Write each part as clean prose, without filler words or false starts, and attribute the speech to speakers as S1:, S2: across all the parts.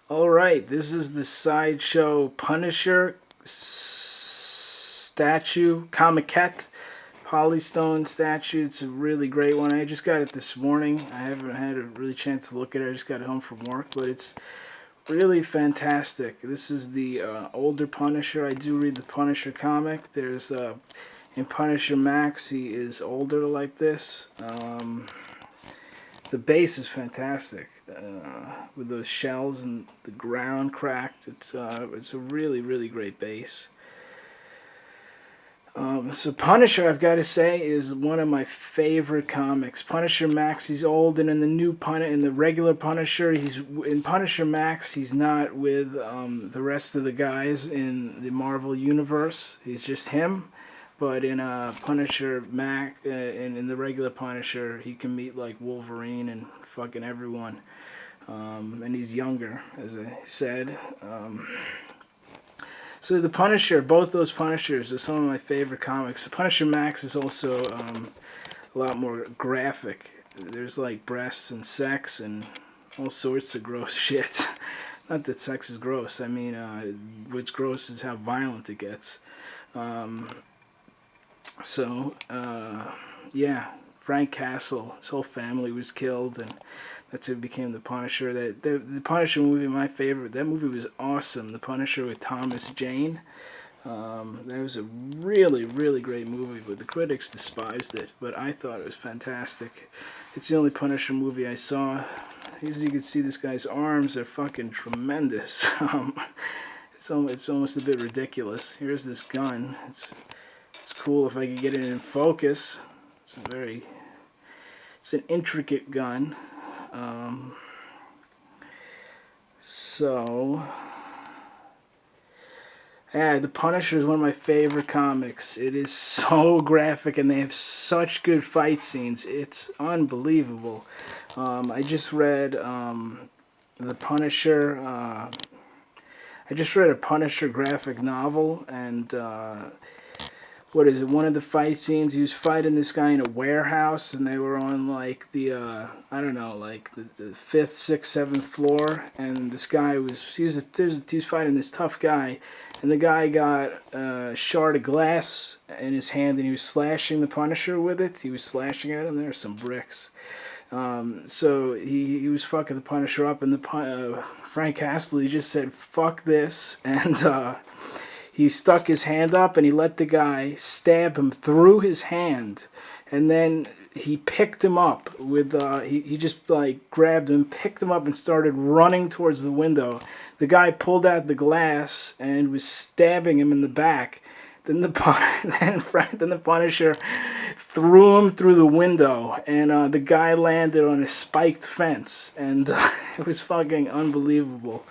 S1: Alright, this is the SideShow Punisher statue, Comiquette, Polystone statue. It's a really great one. I just got it this morning. I haven't had a really chance to look at it. I just got home from work, but it's really fantastic. This is the older Punisher. I do read the Punisher comic. There's in Punisher Max, he is older like this. The base is fantastic, with those shells and the ground cracked. It's a really great base. So Punisher, I've got to say, is one of my favorite comics. Punisher Max, he's old, and in the regular Punisher, he's in Punisher Max. He's not with the rest of the guys in the Marvel universe. He's just him. But in Punisher Mac, in the regular Punisher, he can meet like Wolverine and fucking everyone. And he's younger, as I said. So the Punisher, both those Punishers are some of my favorite comics. The Punisher Max is also a lot more graphic. There's like breasts and sex and all sorts of gross shit. Not that sex is gross. I mean, what's gross is how violent it gets. Yeah, Frank Castle, his whole family was killed, and that's who became the Punisher. The Punisher movie, my favorite. That movie was awesome. The Punisher with Thomas Jane. That was a really great movie, but the critics despised it. But I thought it was fantastic. It's the only Punisher movie I saw. As you can see, this guy's arms are fucking tremendous. It's almost a bit ridiculous. Here's this gun. It's cool if I could get it in focus. It's an intricate gun. The Punisher is one of my favorite comics. It is so graphic, and they have such good fight scenes. It's unbelievable. I just read the Punisher. I just read a Punisher graphic novel, and what is it? One of the fight scenes, he was fighting this guy in a warehouse, and they were on like the I don't know, like the fifth, sixth, seventh floor, and this guy he was fighting this tough guy, and the guy got a shard of glass in his hand, and he was slashing the Punisher with it. He was slashing at him. There were some bricks. So he was fucking the Punisher up, and Frank Castle, he just said fuck this, and he stuck his hand up and he let the guy stab him through his hand, and then he picked him up with he just like grabbed him, picked him up, and started running towards the window. The guy pulled out the glass and was stabbing him in the back. Then the Punisher threw him through the window, and the guy landed on a spiked fence, and it was fucking unbelievable.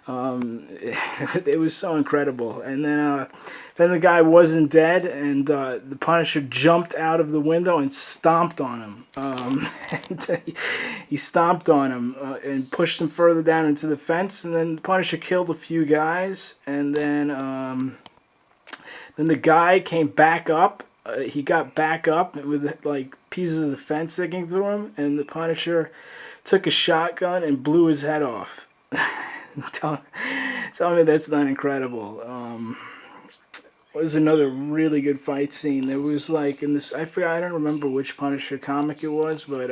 S1: It was so incredible. And then the guy wasn't dead, and the Punisher jumped out of the window and stomped on him. He stomped on him and pushed him further down into the fence, and then the Punisher killed a few guys, and then the guy came back up. He got back up with like pieces of the fence sticking through him, and the Punisher took a shotgun and blew his head off. Tell me that's not incredible. Was another really good fight scene. There was like in this, I don't remember which Punisher comic it was, but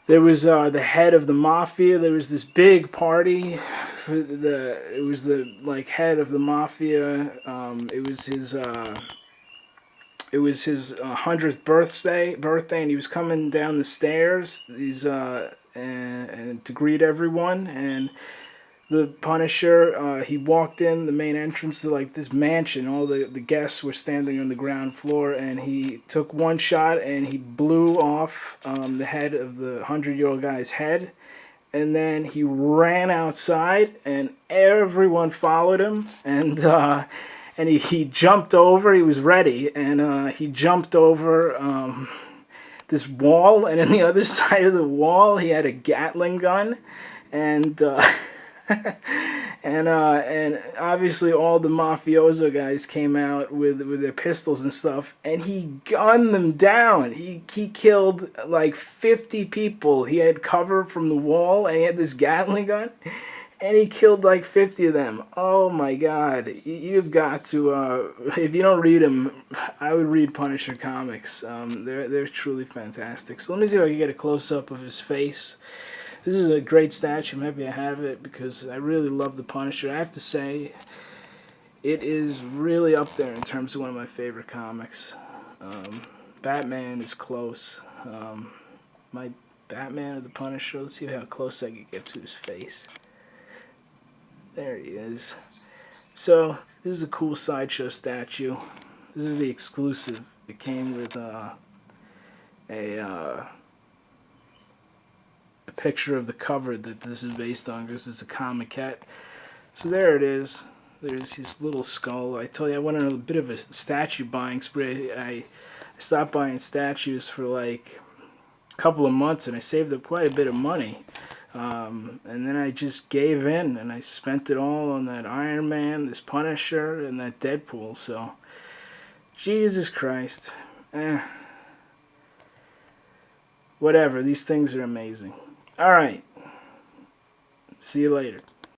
S1: there was the head of the mafia. There was this big party. It was the like head of the mafia. It was his 100th birthday, and he was coming down the stairs. And to greet everyone, and the Punisher, he walked in the main entrance to like this mansion. All the guests were standing on the ground floor, and he took one shot and he blew off the head of the 100-year-old guy's head, and then he ran outside, and everyone followed him, and he jumped over. He was ready, and he jumped over this wall, and on the other side of the wall he had a Gatling gun, and And obviously all the mafioso guys came out with their pistols and stuff, and he gunned them down. He killed like 50 people. He had cover from the wall, and he had this Gatling gun, and he killed like 50 of them. Oh my God! You've got to, if you don't read them, I would read Punisher comics. They're truly fantastic. So let me see if I can get a close up of his face. This is a great statue. Maybe I have it because I really love the Punisher. I have to say, it is really up there in terms of one of my favorite comics. Batman is close. My Batman or the Punisher. Let's see how close I can get to his face. There he is. So this is a cool Sideshow statue. This is the exclusive. It came with a picture of the cover that this is based on. This is a Comiquette. So there it is. There's his little skull. I tell you, I went on a bit of a statue buying spree. I stopped buying statues for like a couple of months, and I saved up quite a bit of money. And then I just gave in, and I spent it all on that Iron Man, this Punisher, and that Deadpool. So, Jesus Christ. Whatever, these things are amazing. Alright. See you later.